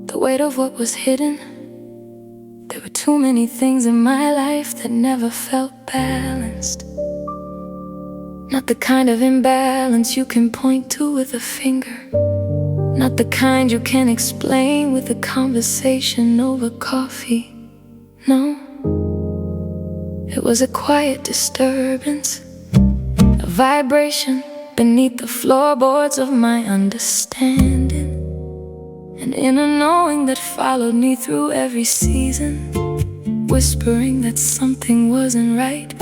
the weight of what was hidden. There were too many things in my life that never felt balanced. Not the kind of imbalance you can point to with a finger. Not the kind you can explain with a conversation over coffee. No, it was a quiet disturbance, a vibration beneath the floorboards of my understanding, an inner knowing that followed me through every season, whispering that something wasn't right,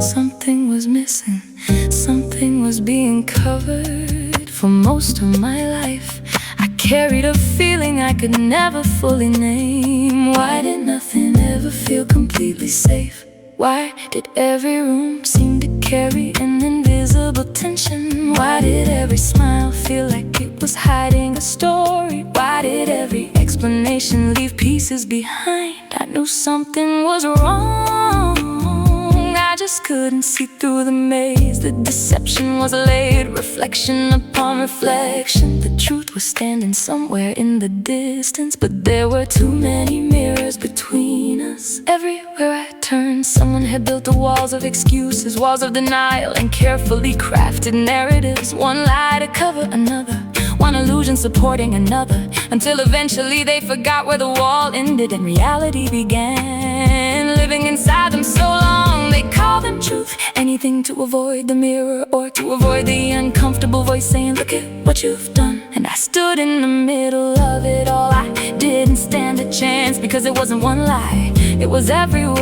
something was missing, something was being covered. For most of my life, I carried a feeling I could never fully name. Why did nothing ever feel completely safe? Why did every room seem to carry an invisible tension? Why did every smile feel like it was hiding a story? Why did every explanation leave pieces behind? I knew something was wrong, I just couldn't see through the maze. The deception was laid, reflection upon reflection. The truth was standing somewhere in the distance, but there were too many mirrors between us. Everywhere I turned, someone had built the walls of excuses, walls of denial, and carefully crafted narratives. One lie to cover another, one illusion supporting another, until eventually they forgot where the wall ended and reality began. Living inside them so long, they call them truth. Anything to avoid the mirror or to avoid the uncomfortable voice saying, look at what you've done. And I stood in the middle of it all. I didn't stand a chance because it wasn't one lie, it was everywhere.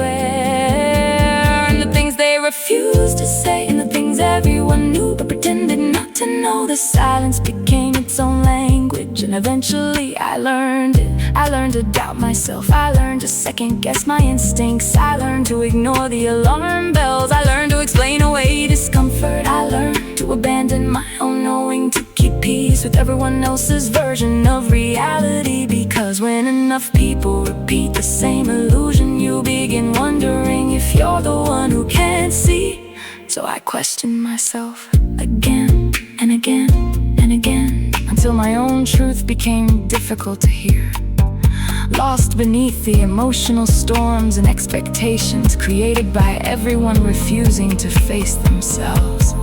And the things they refused to say, and the things everyone knew but pretended not to know. The silence became its own language, and eventually I learned it. I learned to doubt myself, I learned to second guess my instincts, I learned to ignore the alarm bells, I learned to explain away discomfort, I learned to abandon my own knowing, to keep peace with everyone else's version of reality. Because when enough people repeat the same illusion, you begin wondering if you're the one who can't see. So I questioned myself again and again and again, until my own truth became difficult to hear. Lost beneath the emotional storms and expectations created by everyone refusing to face themselves.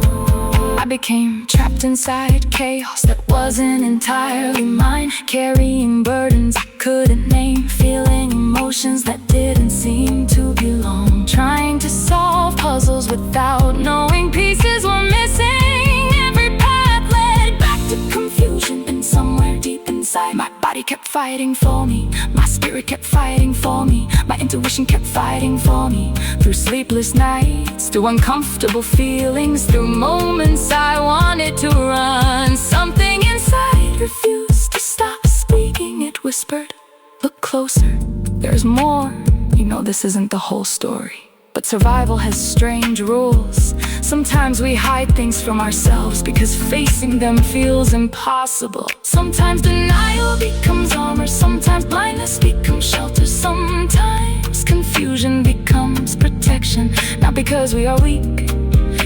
I became trapped inside chaos that wasn't entirely mine, carrying burdens I couldn't name, feeling emotions that didn't seem to belong, trying to solve puzzles without knowing pieces were missing. Every path led back to confusion, and somewhere deep inside my body kept fighting for me, my spirit kept fighting for me, my intuition kept fighting for me. Through sleepless nights, through uncomfortable feelings, through moments I wanted to run, something inside refused to stop speaking. It whispered, look closer, there's more. You know this isn't the whole story, but survival has strange rules. Sometimes we hide things from ourselves because facing them feels impossible. Sometimes denial becomes armor, sometimes blindness becomes shelter, sometimes confusion becomes protection. Not because we are weak,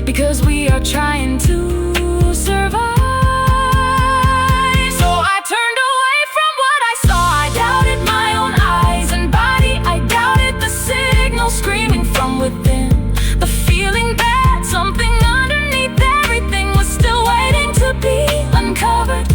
because we are trying to survive. So I turned away from what I saw, I doubted my own eyes and body, I doubted the signal screaming from within, the feeling that something underneath everything was still waiting to be uncovered.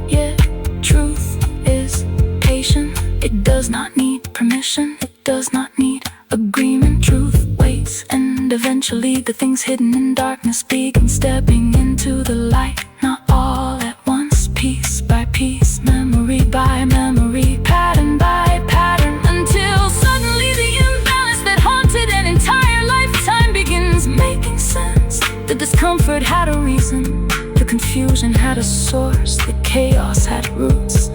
Yeah, truth is patient, it does not need permission, it does not need agreement. Truth waits, and eventually the things hidden in darkness begin stepping into the light. Not all at once, piece by piece, memory by memory, pattern by pattern, until suddenly the imbalance that haunted an entire lifetime begins making sense. The discomfort had a reason, the confusion had a source, the chaos had roots.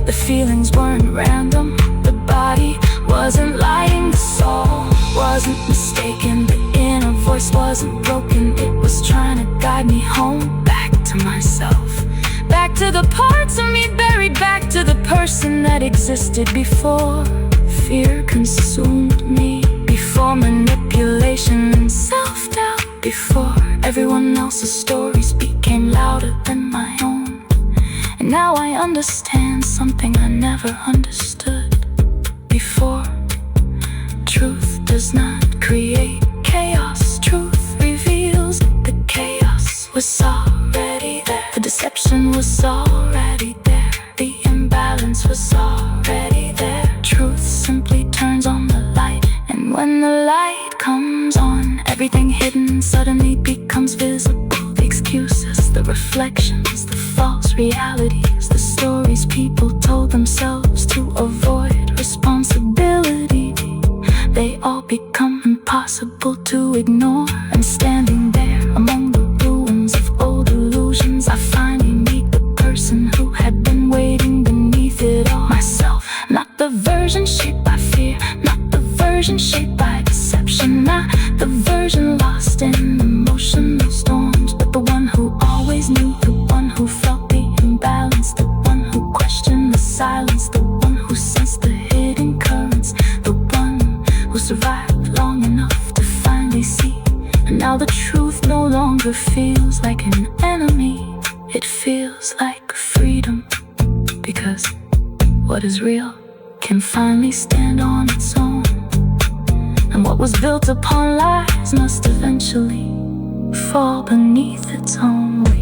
The feelings weren't random, the body wasn't lying, the soul wasn't mistaken, the inner voice wasn't broken. It was trying to guide me home, back to myself, back to the parts of me buried, back to the person that existed before fear consumed me, before manipulation and self-doubt, before everyone else's stories became louder than my own. And now I understand something I never understood before. Truth does not create chaos. Truth reveals the chaos was already there. The deception was already there. The imbalance was already there. Truth simply turns on the light, and when the light comes on, everything hidden suddenly becomes visible. The excuses, the reflections, the false realities, the stories people told themselves to avoid responsibility, they all become impossible to ignore. And standing there among the ruins of old illusions, I finally meet the person who had been waiting beneath it all. Myself, not the version shaped by fear, not the version shaped by deception, not the version lost in emotional storms, but the one who always knew, the one who felt the imbalance, the one who questioned the silence, the one who sensed the hidden currents, the one who survived long enough to finally see. And now the truth no longer feels like an enemy, it feels like freedom, because what is real can finally stand on its own. And what was built upon lies must eventually fall beneath its own weight.